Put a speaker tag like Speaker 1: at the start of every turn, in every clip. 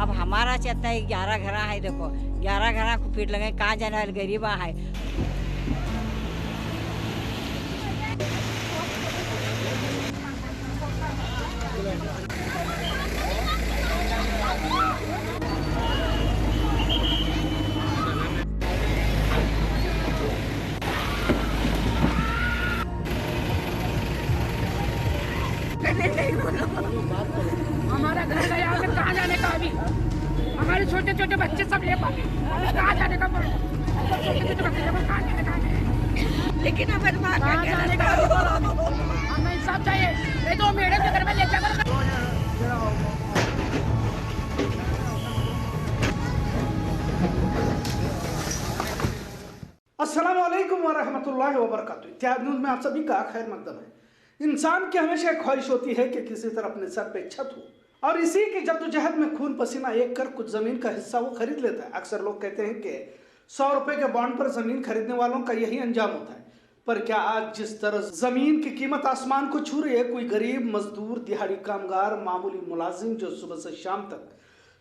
Speaker 1: अब हमारा चलता है 11 घर है, देखो 11 घर को पीट लगे, कहाँ जाने वाले गरीब है।
Speaker 2: हमारा घर गया, हमें कहाँ जाने का? अभी हमारे छोटे छोटे बच्चे सब ले पाए, कहाँ जाने का? छोटे छोटे बच्चे कहाँ जाने का? लेकिन हमारे माँ कहाँ जाने का? हमें इंसाफ चाहिए, नहीं तो मेरे के घर में ले जाकर।
Speaker 3: अस्सलाम वालेकुम वरहमतुल्लाहि वबरकातुहू। इत्तेहाद न्यूज़ में आप सभी का खैर मकदम है। इंसान की हमेशा ख्वाहिश होती है कि किसी तरह अपने सर पे छत हो और इसी की जद्दोजहद में खून पसीना एक कर कुछ जमीन का हिस्सा वो खरीद लेता है। अक्सर लोग कहते हैं कि 100 रुपए के बॉन्ड पर जमीन खरीदने वालों का यही अंजाम होता है। पर क्या आज जिस तरह जमीन की कीमत आसमान को छू रही है, कोई गरीब मजदूर, दिहाड़ी कामगार, मामूली मुलाजिम जो सुबह से शाम तक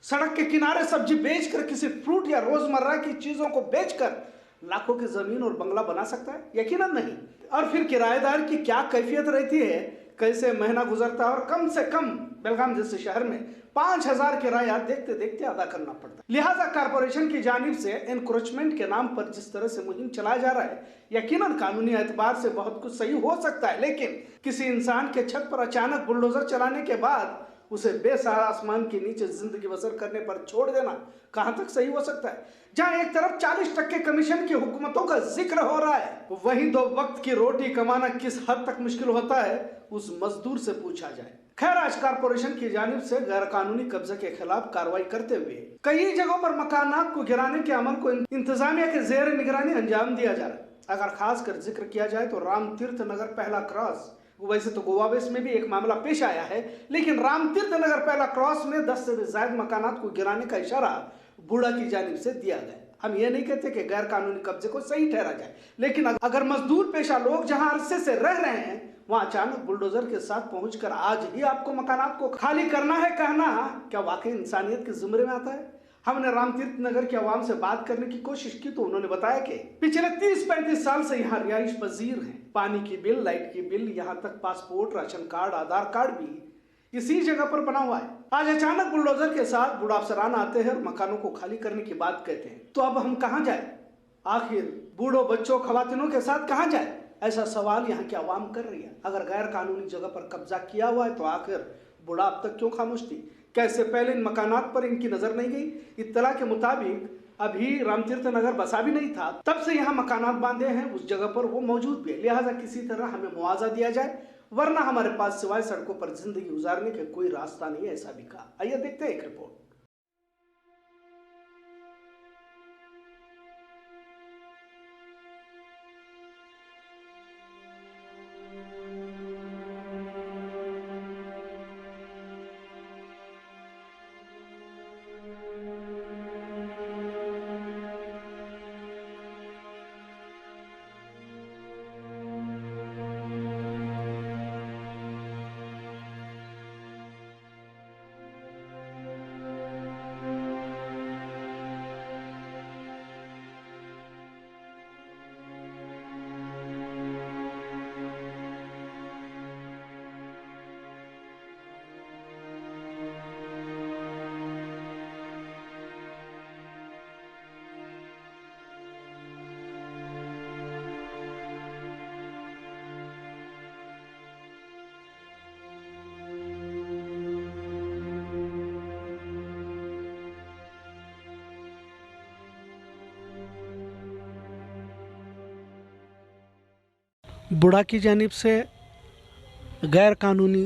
Speaker 3: सड़क के किनारे सब्जी बेचकर, किसी फ्रूट या रोजमर्रा की चीजों को बेचकर लाखों की जमीन और बंगला बना सकता है? यकीनन नहीं। और फिर किराएदार की क्या कैफियत रहती है, कैसे महीना गुजरता है और कम से कम बेलगाम जैसे शहर में 5000 किराया देखते देखते अदा करना पड़ता है। लिहाजा कारपोरेशन की जानिब से एनक्रोचमेंट के नाम पर जिस तरह से मुहिम चलाया जा रहा है, यकीनन कानूनी एतबार से बहुत कुछ सही हो सकता है, लेकिन किसी इंसान के छत पर अचानक बुलडोजर चलाने के बाद उसे बेसहारा आसमान के नीचे जिंदगी बसर करने पर छोड़ देना कहां तक सही हो सकता है? जहां एक तरफ 40% कमीशन की हुकूमतों का जिक्र हो रहा है, वहीं 2 वक्त की रोटी कमाना किस हद तक मुश्किल होता है उस मजदूर से पूछा जाए। खैर, आज कारपोरेशन की जानिब से गैर कानूनी कब्जे के खिलाफ कार्रवाई करते हुए कई जगहों पर मकानात को गिराने के अमल को इंतजामिया के जेर निगरानी अंजाम दिया जा रहा है। अगर खास कर जिक्र किया जाए तो राम तीर्थ नगर पहला क्रॉस, वैसे तो गोवा बेस में भी एक मामला पेश आया है, लेकिन राम तीर्थ नगर पहला क्रॉस में 10 से भी ज्यादा मकानात को गिराने का इशारा बूढ़ा की जानिब से दिया गया। हम ये नहीं कहते कि गैर कानूनी कब्जे को सही ठहरा जाए, लेकिन अगर मजदूर पेशा लोग जहां अरसे से रह रहे हैं वहां अचानक बुलडोजर के साथ पहुंचकर आज ही आपको मकानात को खाली करना है कहना क्या वाकई इंसानियत के जुमरे में आता है? हमने राम तीर्थ नगर के अवाम से बात करने की कोशिश की तो उन्होंने बताया कि पिछले 30-35 साल से यहाँ रिहाइश पजीर हैं। पानी की बिल, लाइट की बिल, यहाँ तक पासपोर्ट, राशन कार्ड, आधार कार्ड भी इसी जगह पर बना हुआ है। आज अचानक बुलडोजर के साथ बूढ़ा अफसरान आते हैं और मकानों को खाली करने की बात कहते हैं। तो अब हम कहाँ जाए? आखिर बूढ़ों, बच्चों, खवातीनों के साथ कहाँ जाए? ऐसा सवाल यहाँ की आवाम कर रही है। अगर गैर कानूनी जगह पर कब्जा किया हुआ है तो आखिर बूढ़ा अब तक क्यों खामोश थी? कैसे पहले इन मकानात पर इनकी नजर नहीं गई? इत्तला के मुताबिक अभी रामतीर्थ नगर बसा भी नहीं था, तब से यहाँ मकानात बांधे हैं, उस जगह पर वो मौजूद भी है। लिहाजा किसी तरह हमें मुआवजा दिया जाए, वरना हमारे पास सिवाय सड़कों पर जिंदगी गुजारने के कोई रास्ता नहीं है, ऐसा भी कहा। आइए देखते हैं एक रिपोर्ट।
Speaker 4: बुढ़ा की जानिब से गैर कानूनी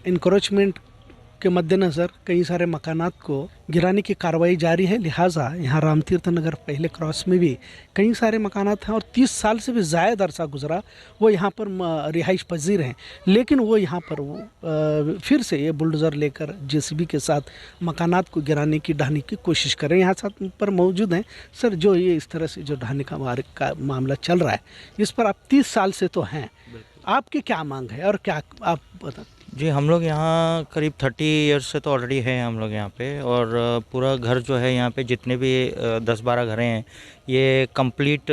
Speaker 4: इंक्रोचमेंट के मद्देनज़र कई सारे मकानात को गिराने की कार्रवाई जारी है। लिहाजा यहाँ रामतीर्थ नगर पहले क्रॉस में भी कई सारे मकानात हैं और 30 साल से भी ज़्यादा अरसा गुजरा वो यहाँ पर रिहाइश पजीर हैं, लेकिन वो यहाँ पर फिर से ये बुलडोज़र लेकर जेसीबी के साथ मकानात को गिराने की, ढहाने की कोशिश कर रहे हैं। यहाँ साथ पर मौजूद हैं सर, जो ये इस तरह से जो ढहाने का मामला चल रहा है, इस पर आप 30 साल से तो हैं, आपकी क्या मांग है और क्या आप बता?
Speaker 5: जी, हम लोग यहाँ करीब 30 ईयर्स से तो ऑलरेडी हैं हम लोग यहाँ पे। और पूरा घर जो है यहाँ पे जितने भी 10-12 घरें हैं, ये कंप्लीट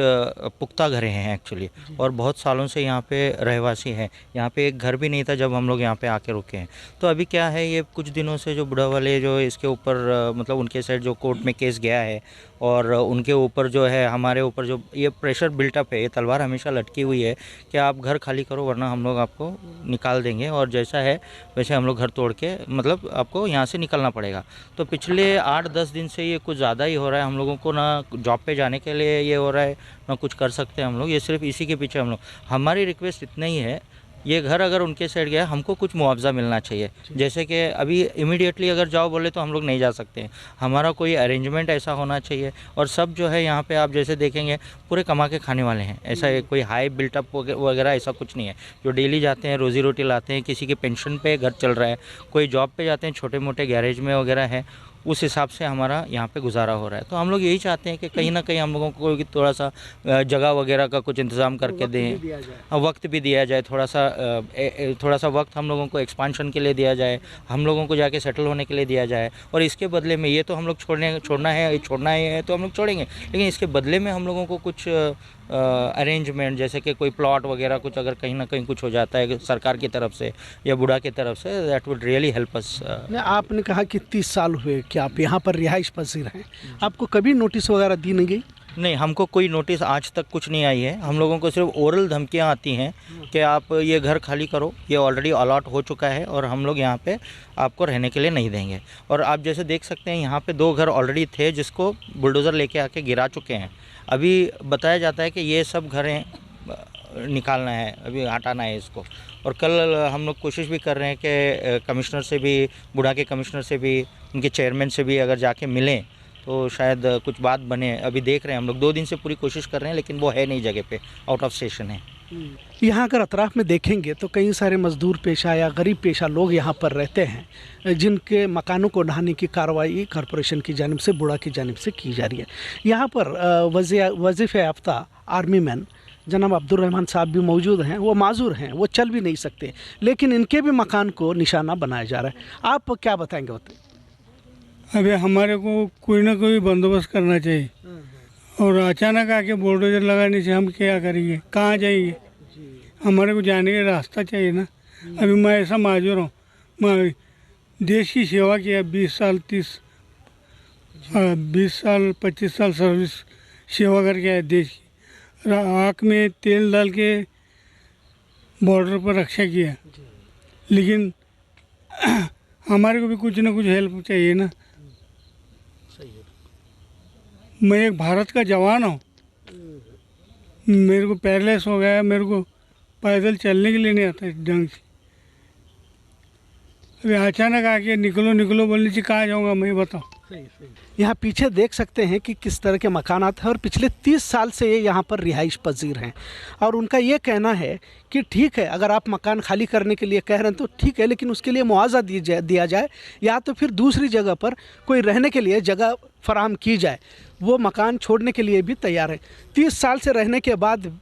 Speaker 5: पुख्ता घरें हैं एक्चुअली। और बहुत सालों से यहाँ पे रहवासी हैं। यहाँ पे एक घर भी नहीं था जब हम लोग यहाँ पे आके रुके हैं। तो अभी क्या है, ये कुछ दिनों से जो बुढ़ा वाले जो इसके ऊपर मतलब उनके साइड जो कोर्ट में केस गया है, और उनके ऊपर जो है हमारे ऊपर जो ये प्रेशर बिल्टअप है, ये तलवार हमेशा लटकी हुई है कि आप घर खाली करो वरना हम लोग आपको निकाल देंगे, और जैसा है वैसे हम लोग घर तोड़ के मतलब आपको यहाँ से निकलना पड़ेगा। तो पिछले 8-10 दिन से ये कुछ ज़्यादा ही हो रहा है। हम लोगों को ना जॉब पे जाने के लिए ये हो रहा है, ना कुछ कर सकते हैं हम लोग। ये सिर्फ इसी के पीछे हम लोग, हमारी रिक्वेस्ट इतना ही है, ये घर अगर उनके साइड गया हमको कुछ मुआवजा मिलना चाहिए। जैसे कि अभी इमीडिएटली अगर जाओ बोले तो हम लोग नहीं जा सकते हैं, हमारा कोई अरेंजमेंट ऐसा होना चाहिए। और सब जो है यहाँ पे आप जैसे देखेंगे पूरे कमा के खाने वाले हैं, ऐसा कोई हाई बिल्टअप वगैरह ऐसा कुछ नहीं है। जो डेली जाते हैं रोज़ी रोटी लाते हैं, किसी के पेंशन पे घर चल रहा है, कोई जॉब पे जाते हैं, छोटे मोटे गैरेज में वगैरह है, उस हिसाब से हमारा यहाँ पे गुजारा हो रहा है। तो हम लोग यही चाहते हैं कि कहीं ना कहीं हम लोगों को कोई थोड़ा सा जगह वगैरह का कुछ इंतज़ाम करके दें, वक्त भी दिया जाए, थोड़ा सा वक्त हम लोगों को एक्सपांशन के लिए दिया जाए, हम लोगों को जाके सेटल होने के लिए दिया जाए। और इसके बदले में ये तो हम लोग छोड़ना है तो हम लोग छोड़ेंगे, लेकिन इसके बदले में हम लोगों को कुछ अरेंजमेंट, जैसे कि कोई प्लॉट वगैरह कुछ अगर कहीं ना कहीं कुछ हो जाता है सरकार की तरफ से या बुढ़ा की तरफ से, that would really help us.
Speaker 4: आपने कहा कि 30 साल हुए कि आप यहाँ पर रिहाइश पसीर हैं, आपको कभी नोटिस वगैरह दी नहीं गई?
Speaker 5: नहीं, हमको कोई नोटिस आज तक कुछ नहीं आई है। हम लोगों को सिर्फ ओरल धमकियाँ आती हैं कि आप ये घर खाली करो, ये ऑलरेडी अलॉट हो चुका है और हम लोग यहाँ पे आपको रहने के लिए नहीं देंगे। और आप जैसे देख सकते हैं यहाँ पे 2 घर ऑलरेडी थे जिसको बुलडोज़र लेके आके गिरा चुके हैं। अभी बताया जाता है कि ये सब घरें निकालना है, अभी हटाना है इसको। और कल हम लोग कोशिश भी कर रहे हैं कि कमिश्नर से भी, बुढ़ा के कमिश्नर से भी, उनके चेयरमैन से भी अगर जाके मिलें तो शायद कुछ बात बने। अभी देख रहे हैं हम लोग 2 दिन से पूरी कोशिश कर रहे हैं, लेकिन वो है नहीं जगह पे, आउट ऑफ स्टेशन है।
Speaker 4: यहाँ अगर अतराफ़ में देखेंगे तो कई सारे मजदूर पेशा या गरीब पेशा लोग यहाँ पर रहते हैं, जिनके मकानों को ढहाने की कार्रवाई कॉरपोरेशन की जानिब से, बुढ़ा की जानिब से की जा रही है। यहाँ पर वजीफ़े याफ्ता आर्मी मैन जनाब अब्दुल रहमान साहब भी मौजूद हैं। वो माजूर हैं, वो चल भी नहीं सकते, लेकिन इनके भी मकान को निशाना बनाया जा रहा है। आप क्या बताएंगे?
Speaker 6: अभी हमारे को कोई ना कोई बंदोबस्त करना चाहिए, और अचानक आके बुलडोजर लगाने से हम क्या करेंगे, कहाँ जाएंगे? हमारे को जाने का रास्ता चाहिए ना। अभी मैं ऐसा माजूर हूँ, मैं देश की सेवा किया 20 साल 25 साल सर्विस सेवा करके आया देश की। आँख में तेल डाल के बॉर्डर पर रक्षा किया, लेकिन हमारे को भी कुछ ना कुछ हेल्प चाहिए ना। मैं एक भारत का जवान हूँ, मेरे को पैरलेस हो गया, मेरे को पैदल चलने के लिए नहीं आता ढंग से। अभी अचानक आके निकलो बोलने से कहाँ जाऊँगा मैं, बताओ।
Speaker 4: यहाँ पीछे देख सकते हैं कि किस तरह के मकानात हैं, और पिछले 30 साल से ये यहाँ पर रिहाइश पजीर हैं। और उनका ये कहना है कि ठीक है, अगर आप मकान खाली करने के लिए कह रहे हैं तो ठीक है, लेकिन उसके लिए मुआवजा दिया जाए, या तो फिर दूसरी जगह पर कोई रहने के लिए जगह फराहम की जाए। वो मकान छोड़ने के लिए भी तैयार है। 30 साल से रहने के बाद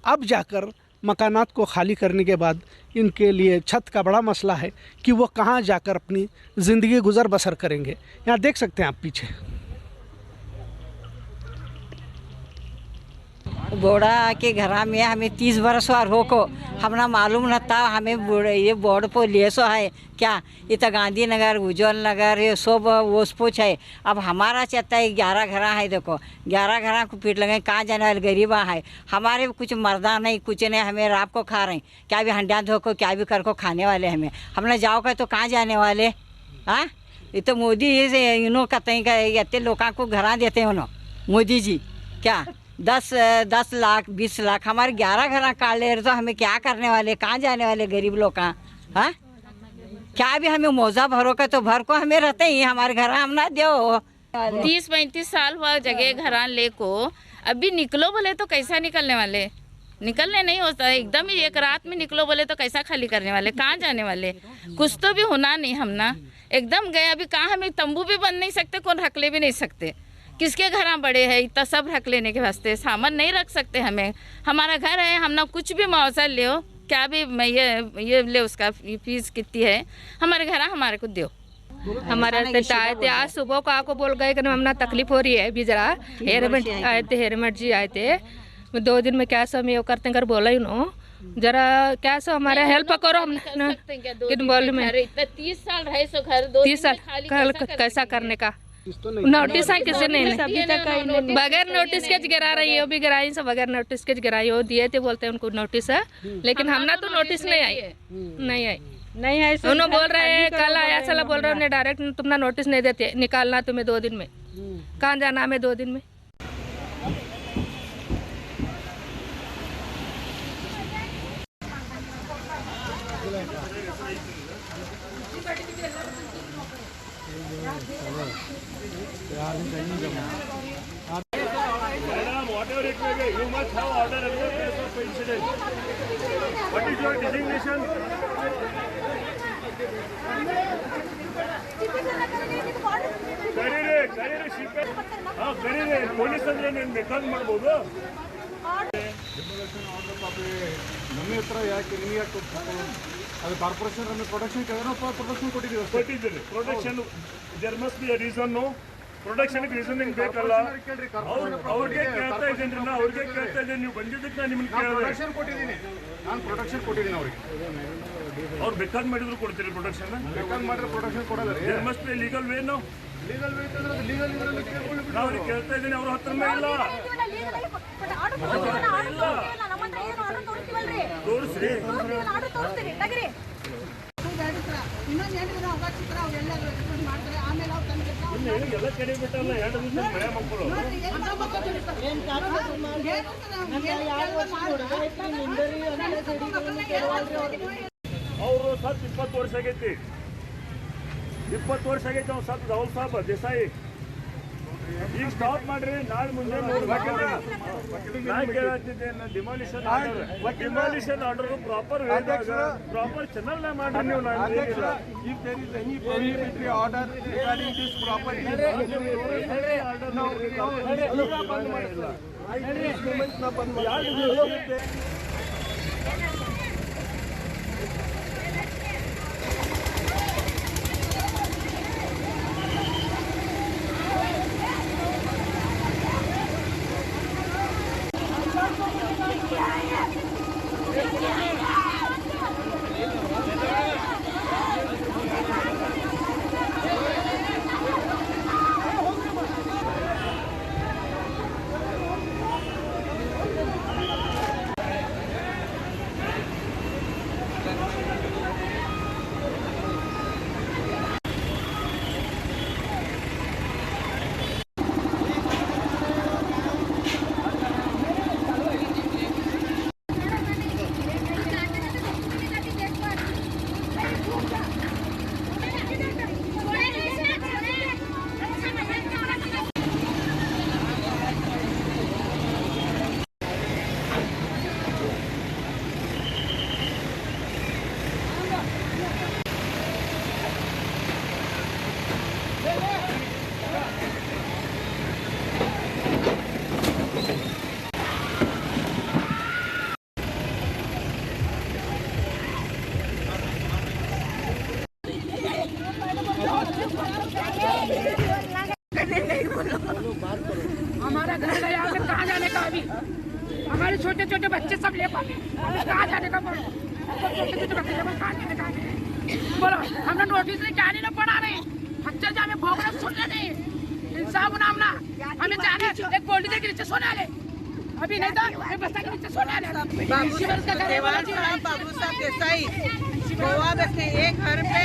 Speaker 4: अब जाकर मकानात को खाली करने के बाद इनके लिए छत का बड़ा मसला है कि वो कहाँ जाकर अपनी ज़िंदगी गुजर बसर करेंगे। यहाँ देख सकते हैं आप पीछे।
Speaker 1: बोड़ा के घर में हमें 30 बरस वार हो को हमना मालूम न था। हमें ये बोर्ड पर लिए सो है क्या, ये तो गांधीनगर, उज्जवल नगर, ये सब वोस पोछ है। अब हमारा चाहता है 11 घर है, देखो 11 घर को पीट लगे, कहाँ जाने वाले गरीबा है। हमारे कुछ मर्दा नहीं, कुछ नहीं, हमें रात को खा रहे हैं, क्या भी हंडिया धो को क्या भी कर को खाने वाले हमें। हमने जाओ का तो कहाँ जाने वाले। हाँ, ये तो मोदी से इन्हों कहते हैं इतने लोगों को घर देते हैं उन्होंने, मोदी जी क्या 10 लाख 20 लाख हमारे 11 घर काट ले रहे, तो हमें क्या करने वाले, कहाँ जाने वाले गरीब लोग कहाँ। हाँ, क्या भी हमें मौजा भरो का तो भर को हमें रहते ही, हमारे घर हम ना दो।
Speaker 7: 30-35 साल हुआ जगह घरान ले को, अभी निकलो बोले तो कैसा निकलने वाले, निकलने नहीं होता है। एकदम ही एक रात में निकलो बोले तो कैसा खाली करने वाले, कहाँ जाने वाले, कुछ तो भी होना नहीं। हम ना एकदम गए, अभी कहाँ हमें तंबू भी बन नहीं सकते, कौन रख ले भी नहीं सकते। किसके घर बड़े हैं इतना सब रख लेने के वास्ते, सामान नहीं रख सकते। हमें हमारा घर है, हम ना कुछ भी मुआवजा ले क्या भी ये ले उसका फीस कितनी है, हमारे घर हमारे को दो। हमारे पिता आए थे आज सुबह को आको बोल गए कि हमना तकलीफ हो रही है, अभी जरा हेरमेट आए थे, हेरमेट जी आए थे 2 दिन में क्या सब ये करते कर बोला उन्होंने जरा क्या सो हमारा हेल्प करो। हम किन बोल में 30 साल रहे सो घर 30 साल कैसा करने का नोटिस है किसी ने बगैर नोटिस के गिरा रही है, भी गिराई सब बगैर नोटिस के गिराई हो दिए थे, बोलते हैं उनको नोटिस है, लेकिन हमने तो नोटिस नहीं आई नहीं है। उन्होंने बोल रहे हैं कल आया चला बोल रहे हैं डायरेक्ट तुमने नोटिस नहीं देते, निकालना तुम्हें 2 दिन में, कहाँ जाना हमें 2 दिन में।
Speaker 8: Whatever it may be, you must have order and the place of incident. What is your designation? ಕರೀರಿ ಶಿಫ್ಟ್ ಕರೀರಿ ಪೊಲೀಸ್ ಅಂದ್ರೆ ನೀನು ರೆಕಾರ್ಡ್ ಮಾಡ್ಬೋದು.
Speaker 9: ನಮ್ಮ ಹತ್ರ ಯಾಕೆ ನೀವು ಯಾಕೆ ಅದು ಕಾರ್ಪೊರೇಷನ್ ನಮಗೆ ಪ್ರೊಡಕ್ಷನ್ ಪ್ರೊಡಕ್ಷನ್
Speaker 8: ಕೊಟ್ಟಿದ್ದೀರಿ. Production there must be a reason. Production reasoning ಬೇಕಲ್ಲ, ಅವ್ರಿಗೆ ಕೇಳ್ತಾ ಇದ್ದೀನಿ ನಾ, ಅವ್ರಿಗೆ ಕೇಳ್ತಾ ಇದ್ದೀನಿ. ನೀವು ಬಂದಿದ್ದಕ್ಕೆ ನಾನು ನಿಮ್ಗೆ
Speaker 9: ಪ್ರೊಡಕ್ಷನ್ ಕೊಟ್ಟಿದ್ದೀನಿ, ನಾನು ಪ್ರೊಡಕ್ಷನ್ ಕೊಟ್ಟಿದ್ದೀನಿ ಅವ್ರಿಗೆ.
Speaker 8: ಅವ್ರು ಬೇಕಾದ್ ಮಾಡಿದ್ರು ಕೊಡ್ತೀರಿ ಪ್ರೊಡಕ್ಷನ್?
Speaker 9: ಬೇಕಾದ್ ಮಾಡಿದ್ರೆ ಪ್ರೊಡಕ್ಷನ್ ಕೊಡಲ್ಲ.
Speaker 8: There must be legal way. ನಾವು
Speaker 9: ಲೀಗಲ್ ವೇ ಇತ್ತಂದ್ರೆ ಲೀಗಲ್ ಇದರಲ್ಲಿ ಕೇಳ್ಕೊಳ್ಳಿ.
Speaker 8: ನಾವು ಅವ್ರಿಗೆ ಕೇಳ್ತಾ ಇದ್ದೀನಿ, ಅವ್ರ ಹತ್ರನೇ ಇಲ್ಲ. ತೋರಿಸ್ರಿ. ಎಲ್ಲ ಕಡೆ ಬಿಟ್ಟಲ್ಲ 2 ದಿವಸ ಮಳೆ ಮಕ್ಕಳು ಅವರು ಸತ್ 20 ವರ್ಷ ಆಗೈತಿ. 20 ವರ್ಷ ಆಗೈತಿ ಅವ್ನು ಸತ್ ರಾಹುಲ್ ಸಾಬ್ ದೇಸಾಯಿ. ಈಗ ಸ್ಟಾಪ್ ಮಾಡ್ರಿ, ನಾಳೆ ಮುಂದೆ demolition order proper proper channel ಮಾಡ್ರಿ ನೀವು.
Speaker 9: If there is any prohibitory order regarding this property,
Speaker 2: हमारा घर गया हमें कहाँ जाने का अभी, हमारे छोटे छोटे बच्चे सब ले पाए, कहाँ जाने का बोलो, छोटे छोटे बच्चे कहाँ जाने का बोलो। हमने नोटिस नहीं जाने ना पड़ा नहीं, बच्चे जो हमें भोगना सुनने नहीं, इंसाफ नामना हमें जाने एक गोल्डी के नीचे सोने वाले अभी नहीं था, बस्ता के नीचे सोने वाले।
Speaker 10: बाबू साहब देसाई गोवा में एक घर पे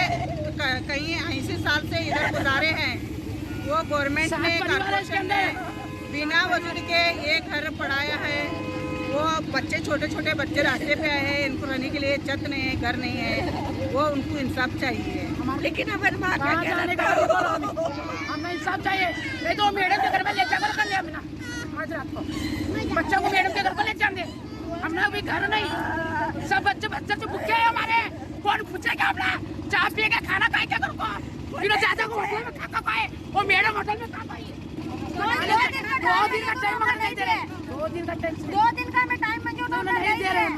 Speaker 10: कहीं 80 साल से इधर गुजारे हैं। वो गवर्नमेंट ने कॉर्पोरेशन ने बिना वजूद के एक घर पढ़ाया है। वो बच्चे छोटे छोटे बच्चे रास्ते पे आए हैं, इनको रहने के लिए छत नहीं है, घर नहीं है, वो उनको इंसाफ चाहिए।
Speaker 2: लेकिन हमारे माँ का जाने का हमें इंसाफ चाहिए। ये तो मैडम के घर में ले जाकर कर लिया हमने आज रात को, बच्चों को मैडम के घर पर ले जाएंगे। हमने अभी घर नहीं, सब बच्चे बच्चे से भूखे हैं हमारे। कौन पूछेगा अपना चाय पिएगा, खाना खाएगा घर को, चाचा को होटल में खाता खाए, वो मैडम होटल में खाता है। 2 दिन का टाइम मगर नहीं दे रहे, 2 दिन का टाइम, 2 दिन का मैं टाइम मांगे तो नहीं दे रहे।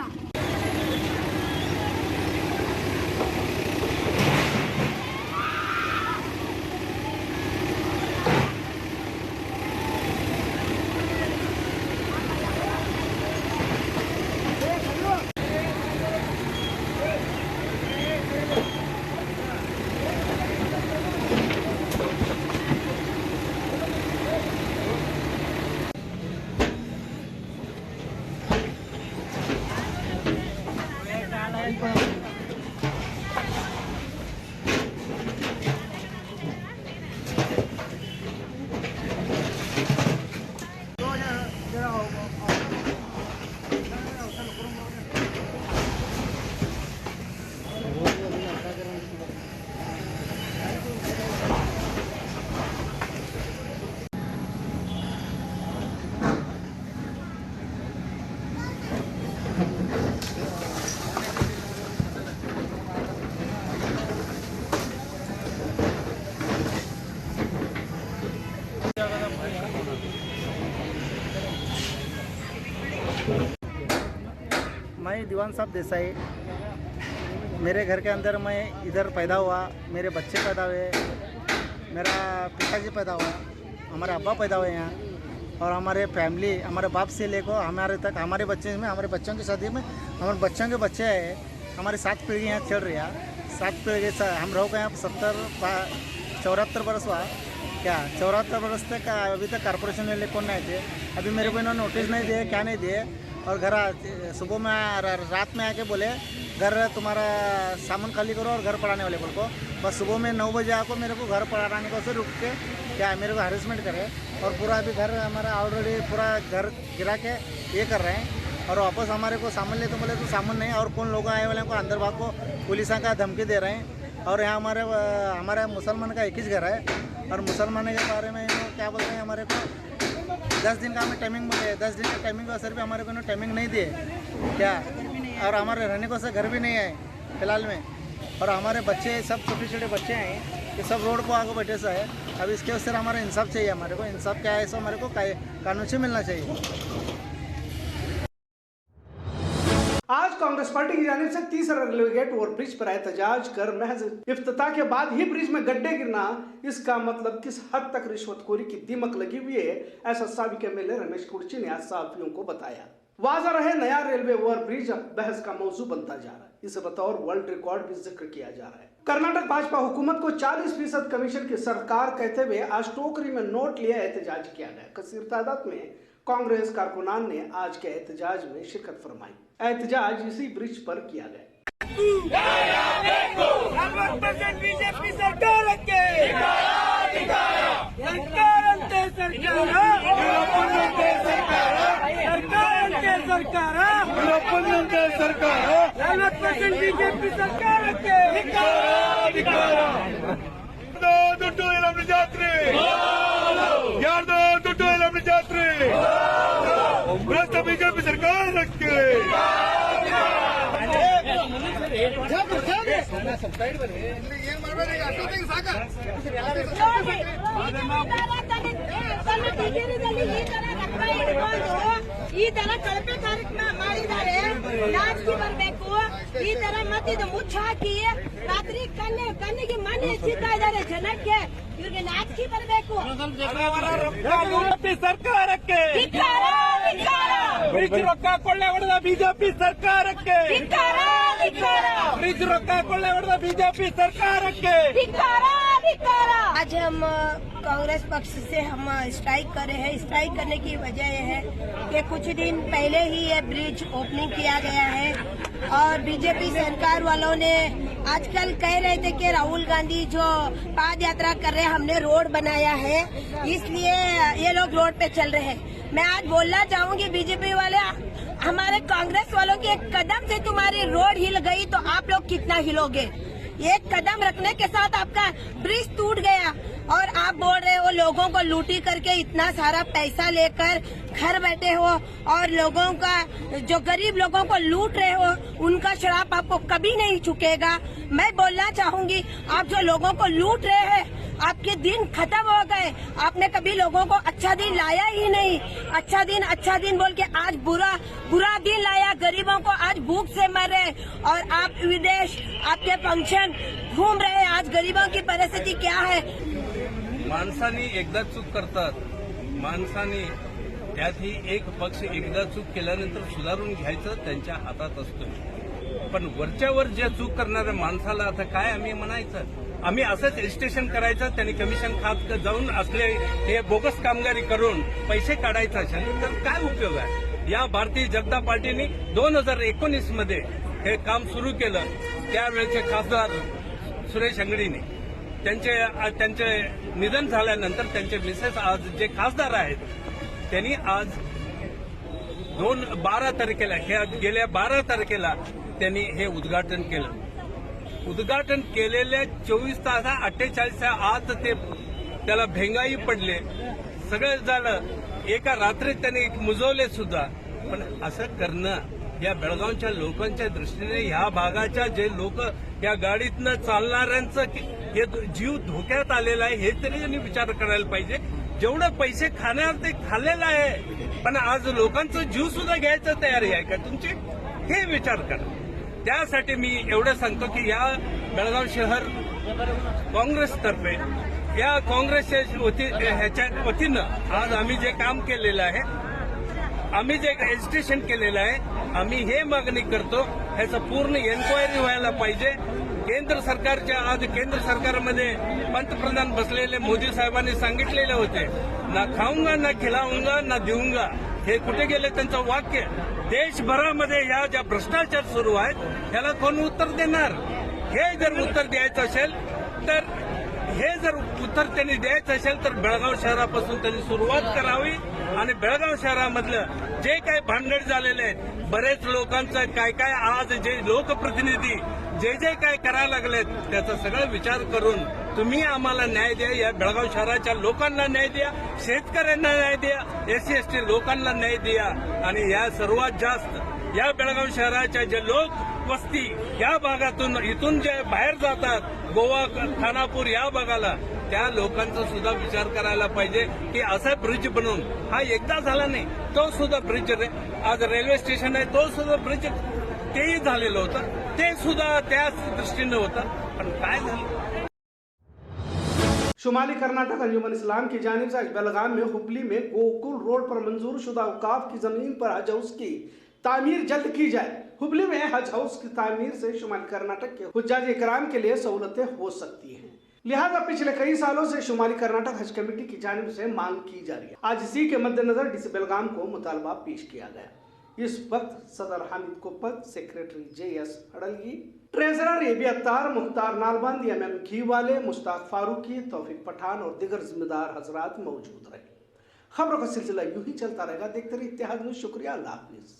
Speaker 11: मैं दीवान साहब देसाई, मेरे घर के अंदर मैं इधर पैदा हुआ, मेरे बच्चे पैदा हुए, मेरा पिताजी पैदा हुआ, हमारे अब्बा पैदा हुए यहाँ, और हमारे फैमिली हमारे बाप से लेकर हमारे तक, हमारे बच्चे में, हमारे बच्चों की शादी में हमारे बच्चों के बच्चे हैं, हमारी 7 पीढ़ी यहाँ चल रही है। 7 पीढ़ी हम रहो गए यहाँ 74 बरस हुआ क्या, 74 बरस तक अभी तक कॉर्पोरेशन वाले कौन नहीं थे, अभी मेरे को इन्होंने नोटिस नहीं दिए, क्या नहीं दिए, और घर सुबह में रात में आके बोले घर तुम्हारा सामान खाली करो और घर पढ़ाने वाले बोल को, बस सुबह में 9 बजे आको मेरे को घर पढ़ाने को से रुक के क्या मेरे को हरेसमेंट करे, और पूरा अभी घर हमारा ऑलरेडी पूरा घर गिरा के ये कर रहे हैं, और वापस हमारे को सामान ले तो बोले तो सामान नहीं, और कौन लोग आए वाले को अंदर भाग को पुलिस का धमकी दे रहे हैं। और यहाँ हमारे मुसलमान का एक ही घर है, और मुसलमान के बारे में क्या बोलते हैं, हमारे को 10 दिन का हमें टाइमिंग मिले, 10 दिन के टाइमिंग का असर भी हमारे को टाइमिंग नहीं दिए क्या, और हमारे रहने को से घर भी नहीं है फिलहाल में, और हमारे बच्चे सब छोटे छोटे बच्चे हैं कि सब रोड को आगे बैठे से है। अब इसके उससे हमारा इंसाफ चाहिए, हमारे को इंसाफ क्या है सो हमारे को कानून से मिलना चाहिए।
Speaker 3: आज कांग्रेस पार्टी की जानिब से तीसरा रेलवे गेट ओवरब्रिज पर एहतजाज कर महज इफ्तिताह के बाद ही ब्रिज में गड्ढे गिरना, इसका मतलब किस हद तक रिश्वतखोरी की दीमक लगी हुई है, ऐसा साबिक एमएलए रमेश कुर्ची ने आज सहाफियों को बताया। वाज़ा रहे नया रेलवे ओवरब्रिज अब बहस का मौजू बनता जा रहा है, इसे बतौर वर्ल्ड रिकॉर्ड भी जिक्र किया जा रहा है। कर्नाटक भाजपा हुकूमत को 40% कमीशन की सरकार कहते हुए आज टोकरी में नोट लिए एहतजाज किया गया। कसीर तादाद में कांग्रेस कारकुनान ने आज के एहतजाज में शिरकत फरमाई। एहतजाज इसी ब्रिज पर किया गया।
Speaker 2: बीजेपी सरकार बीजेपी सरकार रखे
Speaker 12: ಈ ತರ ಕಳಪೆ ಕಾರ್ಯಕ್ರಮ ಮಾಡಿದ್ದಾರೆ, ನಾಚಿಕೆ ಬರಬೇಕು. ಈ ತರ ಮತ್ತೆ ಇದು ಮುಚ್ಚ ಹಾಕಿ ರಾತ್ರಿ ಕಣ್ಣಿಗೆ ಮಣ್ಣು ಹೆಚ್ಚಿಸ್ತಾ ಇದ್ದಾರೆ ಜನಕ್ಕೆ, ಇವ್ರಿಗೆ ನಾಚಿಕೆ ಬರಬೇಕು.
Speaker 2: ಸರ್ಕಾರಕ್ಕೆ ಬ್ರಿಡ್ಜ್ ರೊಕ್ಕ ಕೊಳ್ಳೆ ಹೊಡೆದ ಬಿಜೆಪಿ ಸರ್ಕಾರಕ್ಕೆ, ಬ್ರಿಡ್ಜ್ ರೊಕ್ಕ ಕೊಳ್ಳೆ ಹೊಡೆದ ಬಿಜೆಪಿ ಸರ್ಕಾರಕ್ಕೆ।
Speaker 12: आज हम कांग्रेस पक्ष से हम स्ट्राइक कर रहे हैं। स्ट्राइक करने की वजह यह है कि कुछ दिन पहले ही ये ब्रिज ओपनिंग किया गया है, और बीजेपी सरकार वालों ने आजकल कह रहे थे कि राहुल गांधी जो पाद यात्रा कर रहे हैं, हमने रोड बनाया है, इसलिए ये लोग रोड पे चल रहे हैं। मैं आज बोलना चाहूंगी बीजेपी वाले, हमारे कांग्रेस वालों के एक कदम से तुम्हारी रोड हिल गई तो आप लोग कितना हिलोगे। एक कदम रखने के साथ आपका ब्रिज टूट गया, और आप बोल रहे हो लोगों को लूटी करके इतना सारा पैसा लेकर घर बैठे हो, और लोगों का जो गरीब लोगों को लूट रहे हो उनका श्राप आपको कभी नहीं चुकेगा। मैं बोलना चाहूंगी, आप जो लोगों को लूट रहे हैं, आपके दिन खत्म हो गए। आपने कभी लोगों को अच्छा दिन लाया ही नहीं। अच्छा दिन बोल के आज बुरा दिन लाया, गरीबों को आज भूख से मर रहे, और आप विदेश आपके फंक्शन घूम रहे। आज गरीबों की परिस्थिति क्या है।
Speaker 13: माणसाने एकदा चूक करतात, माणसाने त्यातही एक पक्ष एकदा चूक केल्यानंतर सुधारून घ्यायचं त्यांच्या हातात असतं, पण वरच्यावर जे चूक करणाऱ्या माणसाला आता काय आम्ही म्हणायचं, आम्ही असंच रजिस्ट्रेशन करायचं, त्यांनी कमिशन खात जाऊन असले हे बोगस कामगारी करून पैसे काढायचा असेल तर काय उपयोग आहे। या भारतीय जनता पार्टीने 2019 मध्ये हे काम सुरू केलं त्यावेळेचे खासदार सुरेश अंगडीने त्यांचे निधन झाल्यानंतर त्यांचे मिसेस आज जे खासदार आहेत त्यांनी आज 12 तारखेला गेल्या 12 तारखेला त्यांनी हे उद्घाटन केलं. उद्घाटन केलेल्या 24 तास 48 आत त्याला भेंगाई पडले, सगळं झालं. एका रात्रीत त्यांनी मुजवले सुद्धा. पण असं करणं या बेळगावच्या लोकांच्या दृष्टीने ह्या भागाच्या जे लोक या गाडीतनं चालणाऱ्यांचं हे जीव धोक्यात आलेला आहे हे तरी त्यांनी विचार करायला पाहिजे. जेवढं पैसे खाणार ते खाल्लेलं आहे, पण आज लोकांचं जीव सुद्धा घ्यायचं तयारी आहे का तुमची, हे विचार करा. त्यासाठी मी एवढं सांगतो की या बेळगाव शहर काँग्रेसतर्फे या काँग्रेसच्या ह्याच्या वतीनं आज आम्ही जे काम केलेलं आहे, आम्ही जे एजिटेशन केलेलं आहे, आम्ही हे मागणी करतो ह्याचं पूर्ण एन्क्वायरी व्हायला पाहिजे. केंद्र सरकारमध्ये पंतप्रधान बसलेले मोदी साहेबांनी सांगितलेले होते, ना खाऊंगा ना खिलाऊंगा ना देऊंगा. हे कुठे गेले त्यांचं वाक्य? देशभरामध्ये ह्या ज्या भ्रष्टाचार सुरू आहेत ह्याला कोण उत्तर देणार? हे जर उत्तर द्यायचं असेल तर बेळगाव शहरापासून त्यांनी सुरुवात करावी. आणि बेळगाव शहरामधलं जे काही भानगड झालेले आहेत, बरेच लोकांचं काय आज जे लोकप्रतिनिधी जे काय करायला लागलेत त्याचा सगळा विचार करून तुम्ही आम्हाला न्याय द्या. या बेळगाव शहराच्या लोकांना न्याय द्या, शेतकऱ्यांना न्याय द्या, SC ST लोकांना न्याय द्या. आणि या सर्वात जास्त या बेळगाव शहराच्या जे लोक वस्ती या भागातून इथून जे बाहेर जातात गोवा खानापूर या भागाला, त्या लोकांचा सुद्धा विचार करायला पाहिजे की असा ब्रिज बनवून हा एकदा झाला नाही, तो सुद्धा ब्रिज आज रेल्वे स्टेशन आहे, तो सुद्धा ब्रिज तेही झालेलं होतं, ते सुद्धा त्याच दृष्टीनं होतं. पण काय झालं?
Speaker 3: शुमाली कर्नाटक अंजुमन इस्लाम की जानिब से आज बेलगाम में हुबली में गोकुल रोड पर मंजूर शुदा औकाफ की जमीन पर हज हाउस की तामीर जल्द की जाए. हुबली में हज हाउस की तामीर से शुमाली कर्नाटक के हुज्जाज इकराम के लिए सहूलतें हो सकती हैं. लिहाजा पिछले कई सालों से शुमाली कर्नाटक हज कमेटी की जानिब से मांग की जा रही है. आज इसी के मद्देनजर डीसी बेलगाम को मुतालबा पेश किया गया. इस वक्त सदर Hamid Kopat, secretary JS Hadalgi, treasurer AB Attar, Mukhtar Nalband, MM Ghiwale, Mushtaq Farooqui, Taufiq Pathan और दिगर जिम्मेदार हजरात मौजूद रहे. खबरों का सिलसिला यूं ही चलता रहेगा. देखते रहिए इत्तेहाद न्यूज़. शुक्रिया. अल्लाह हाफिज़.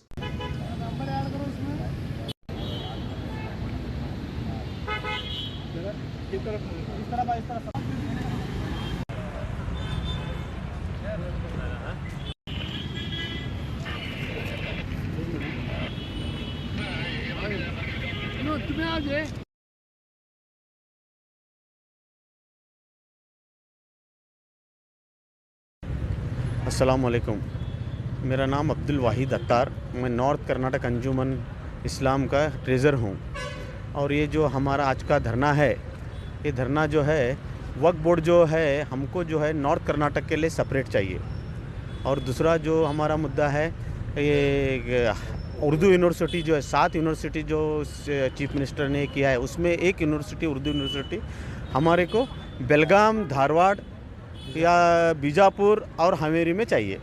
Speaker 14: अस्सलाम वालेकुम. मेरा नाम अब्दुल वाहिद अत्तार, मैं नॉर्थ कर्नाटक अंजुमन इस्लाम का ट्रेज़र हूँ. और ये जो हमारा आज का धरना है, ये धरना जो है वक्फ बोर्ड जो है हमको जो है नॉर्थ कर्नाटक के लिए सेपरेट चाहिए. और दूसरा जो हमारा मुद्दा है ये उर्दू यूनिवर्सिटी जो है 7 यूनिवर्सिटी जो चीफ मिनिस्टर ने किया है उसमें एक यूनिवर्सिटी उर्दू यूनिवर्सिटी हमारे को बेलगाम, धारवाड़ या बीजापुर और हवेरी में चाहिए.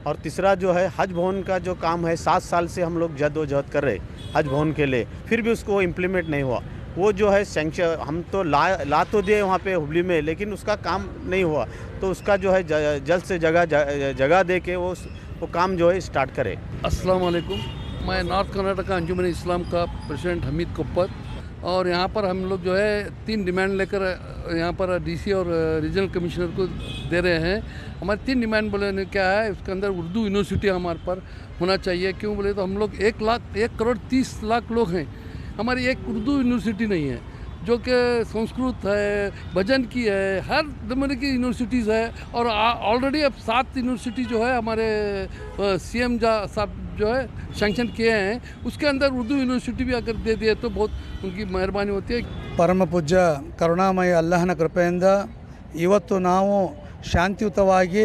Speaker 14: और तीसरा जो है हज भवन का जो काम है 7 साल से हम लोग जद्दोजहद कर रहे हज भवन के लिए, फिर भी उसको इम्प्लीमेंट नहीं हुआ. वो जो है सैंक्शन हम तो ला तो दिए वहाँ पे हुबली में, लेकिन उसका काम नहीं हुआ. तो उसका जो है जल्द से जगह दे के वो काम जो है स्टार्ट करे.
Speaker 15: अस्सलाम वालेकुम. मैं नॉर्थ कर्नाटक अंजुमन इस्लाम का प्रेसिडेंट हमीद कोप्पत. और यहाँ पर हम लोग जो है 3 डिमांड लेकर यहाँ पर DC और रीजनल कमिश्नर को दे रहे हैं. हमारे 3 डिमांड बोले क्या है, उसके अंदर उर्दू यूनिवर्सिटी हमारे पर होना चाहिए. क्यों बोले तो हम लोग 1 करोड़ 30 लाख लोग हैं, हमारी एक उर्दू यूनिवर्सिटी नहीं है, जो कि संस्कृत है, भजन की है, हर नंबर की यूनिवर्सिटीज़ है. और ऑलरेडी अब 7 यूनिवर्सिटी जो है हमारे CM साहब जो है सैंक्शन किए हैं, उसके अंदर उर्दू यूनिवर्सिटी भी अगर दे दिए तो बहुत उनकी मेहरबानी होती है.
Speaker 16: ಪರಮ ಪೂಜ್ಯ ಕರುಣಾಮಯ ಅಲ್ಲಾಹನ ಕೃಪೆಯಿಂದ ಇವತ್ತು ನಾವು ಶಾಂತಿಯುತವಾಗಿ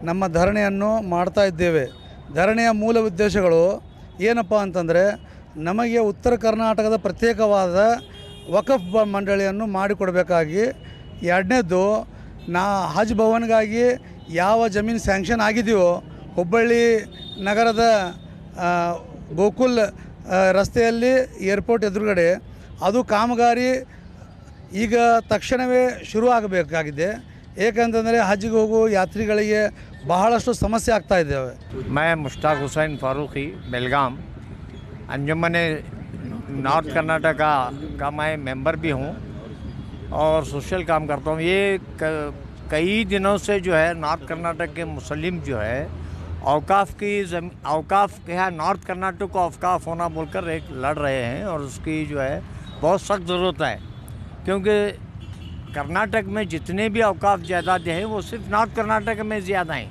Speaker 16: ನಮ್ಮ ಧರಣಿಯನ್ನು ಮಾಡ್ತಾ ಇದ್ದೇವೆ. ಧರಣಿಯ ಮೂಲ ಉದ್ದೇಶಗಳು ಏನಪ್ಪ ಅಂತಂದರೆ, ನಮಗೆ ಉತ್ತರ ಕರ್ನಾಟಕದ ಪ್ರತ್ಯೇಕವಾದ ವಕಫ್ ಮಂಡಳಿಯನ್ನು ಮಾಡಿಕೊಡಬೇಕಾಗಿ, ಎರಡನೇದು ಹಜ್ ಭವನ್ಗಾಗಿ ಯಾವ ಜಮೀನು ಸ್ಯಾಂಕ್ಷನ್ ಆಗಿದೆಯೋ ಹುಬ್ಬಳ್ಳಿ ನಗರದ ಗೋಕುಲ್ ರಸ್ತೆಯಲ್ಲಿ ಏರ್ಪೋರ್ಟ್ ಎದುರುಗಡೆ ಅದು ಕಾಮಗಾರಿ ಈಗ ತಕ್ಷಣವೇ ಶುರು ಆಗಬೇಕಾಗಿದೆ. ಏಕೆಂತಂದರೆ ಹಜ್ಜಿಗೆ ಹೋಗೋ ಯಾತ್ರಿಗಳಿಗೆ ಬಹಳಷ್ಟು ಸಮಸ್ಯೆ ಆಗ್ತಾ ಇದ್ದಾವೆ.
Speaker 17: मैं मुश्ताक हुसैन फारूकी बेलगाम अंजुमन नॉर्थ कर्नाटका का मैं मेंबर भी हूँ और सोशल काम करता हूँ. ये कई दिनों से जो है नॉर्थ कर्नाटक के मुस्लिम जो है औकाफ के यहाँ नॉर्थ कर्नाटक को औकाफ होना बोलकर एक लड़ रहे हैं और उसकी जो है बहुत सख्त ज़रूरत है, क्योंकि कर्नाटक में जितने भी औकाफ जायदादें हैं वो सिर्फ नॉर्थ कर्नाटक में ज़्यादा हैं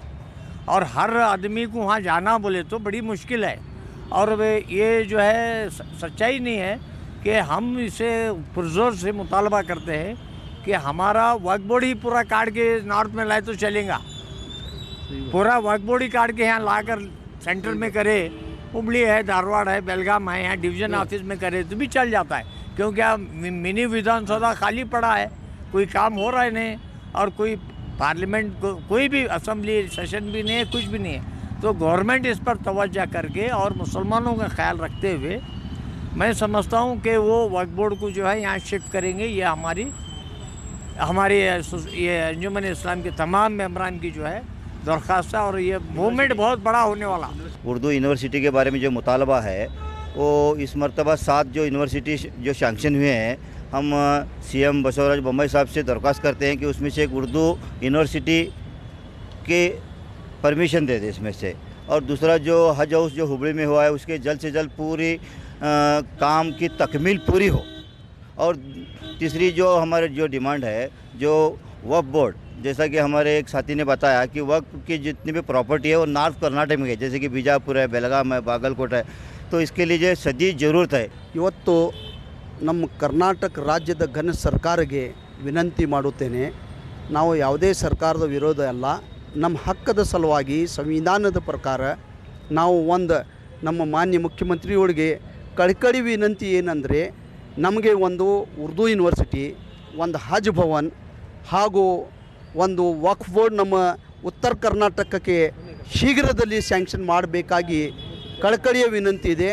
Speaker 17: और हर आदमी को वहाँ जाना बोले तो बड़ी मुश्किल है. और ये जो है सच्चाई नहीं है कि हम इसे पुरजोर से मुतालबा करते हैं कि हमारा वक्फ बोर्ड ही पूरा काट के नॉर्थ में लाए तो चलेगा. पूरा वक्फ बोर्ड ही काट के यहाँ लाकर सेंटर में करे, हुबली है, धारवाड़ है, बेलगाम है, यहाँ डिवीज़न ऑफिस में करे तो भी चल जाता है, क्योंकि अब मिनी विधानसभा खाली पड़ा है, कोई काम हो रहा है नहीं और कोई पार्लियामेंट कोई भी असेंबली सेशन भी नहीं है, कुछ भी नहीं है. तो गवर्नमेंट इस पर तवज्जो करके और मुसलमानों का ख्याल रखते हुए मैं समझता हूँ कि वो वक्फ बोर्ड को जो है यहाँ शिफ्ट करेंगे. ये हमारी ये अंजुमन इस्लाम के तमाम मेंबरान की जो है दरख्वास्त है और ये मूवमेंट बहुत बड़ा होने वाला.
Speaker 18: उर्दू यूनिवर्सिटी के बारे में जो मुतालबा है वो इस मरतबा 7 जो यूनिवर्सिटी जो सैंक्शन हुए हैं, हम सीएम बसवराज बोम्मई साहब से दरख्वास्त करते हैं कि उसमें से एक उर्दू यूनिवर्सिटी के परमिशन दे दे इसमें से. और दूसरा जो हज हाउस जो हुबली में हुआ है उसके जल्द से जल्द पूरी काम की तकमील पूरी हो. और तीसरी जो हमारे जो डिमांड है जो वक्फ बोर्ड, जैसा कि हमारे एक साथी ने बताया कि वक्फ की जितनी भी प्रॉपर्टी है वो नॉर्थ कर्नाटक में है, जैसे कि बीजापुर है, बेलगाम है, बागलकोट है, तो इसके लिए जो सदी ज़रूरत है.
Speaker 19: ಇವತ್ತು ನಮ್ಮ ಕರ್ನಾಟಕ ರಾಜ್ಯದ ಘನ ಸರ್ಕಾರಕ್ಕೆ ವಿನಂತಿ ಮಾಡುತ್ತೇನೆ, ನಾವು ಯಾವುದೇ ಸರ್ಕಾರದ ವಿರೋಧ ಅಲ್ಲ, ನಮ್ಮ ಹಕ್ಕದ ಸಲುವಾಗಿ ಸಂವಿಧಾನದ ಪ್ರಕಾರ ನಾವು ನಮ್ಮ ಮಾನ್ಯ ಮುಖ್ಯಮಂತ್ರಿಯವರಿಗೆ ಕಳಕಳಿ ವಿನಂತಿ ಏನಂದರೆ ನಮಗೆ ಒಂದು ಉರ್ದು ಯೂನಿವರ್ಸಿಟಿ, ಒಂದು ಹಜ್ ಭವನ್ ಹಾಗೂ ಒಂದು ವಕ್ಫ್ ಬೋರ್ಡ್ ನಮ್ಮ ಉತ್ತರ ಕರ್ನಾಟಕಕ್ಕೆ ಶೀಘ್ರದಲ್ಲಿ ಸ್ಯಾಂಕ್ಷನ್ ಮಾಡಬೇಕಾಗಿ ಕಳಕಳಿಯ ವಿನಂತಿ ಇದೆ.